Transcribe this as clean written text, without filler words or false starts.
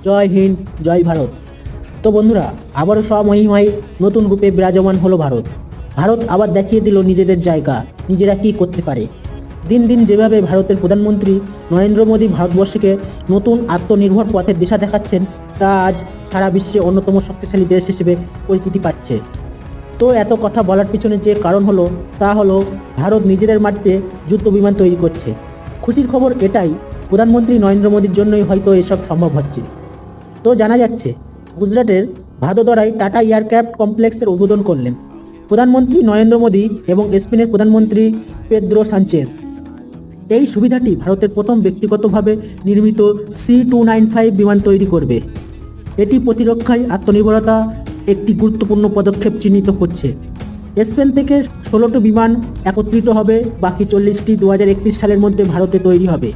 জয় হিন্দ, জয় ভারত। তো বন্ধুরা, আবারও স্বমহিমায় নতুন রূপে বিরাজমান হলো ভারত। ভারত আবার দেখিয়ে দিল নিজেদের জায়গা, নিজেরা কি করতে পারে। দিন দিন যেভাবে ভারতের প্রধানমন্ত্রী নরেন্দ্র মোদী ভারতবর্ষকে নতুন আত্মনির্ভর পথের দিশা দেখাচ্ছেন, তা আজ সারা বিশ্বে অন্যতম শক্তিশালী দেশ হিসেবে পরিচিতি পাচ্ছে। তো এত কথা বলার পিছনে যে কারণ হলো, তা হলো ভারত নিজেদের মাটিতে যুদ্ধ বিমান তৈরি করছে। খুশির খবর এটাই, প্রধানমন্ত্রী নরেন্দ্র মোদীর জন্যই হয়তো এসব সম্ভব হচ্ছে। তো জানা যাচ্ছে, গুজরাটের ভাদোদরায় টাটা এয়ারক্রাফট কমপ্লেক্সের উদ্বোধন করলেন প্রধানমন্ত্রী নরেন্দ্র মোদী এবং স্পেনের প্রধানমন্ত্রী পেদ্রো সানচেজ। এই সুবিধাটি ভারতের প্রথম ব্যক্তিগতভাবে নির্মিত C-295 বিমান তৈরি করবে। এটি প্রতিরক্ষায় আত্মনির্ভরতা একটি গুরুত্বপূর্ণ পদক্ষেপ চিহ্নিত করছে। স্পেন থেকে 16টি বিমান একত্রিত হবে, বাকি 40টি 2031 সালের মধ্যে ভারতে তৈরি হবে।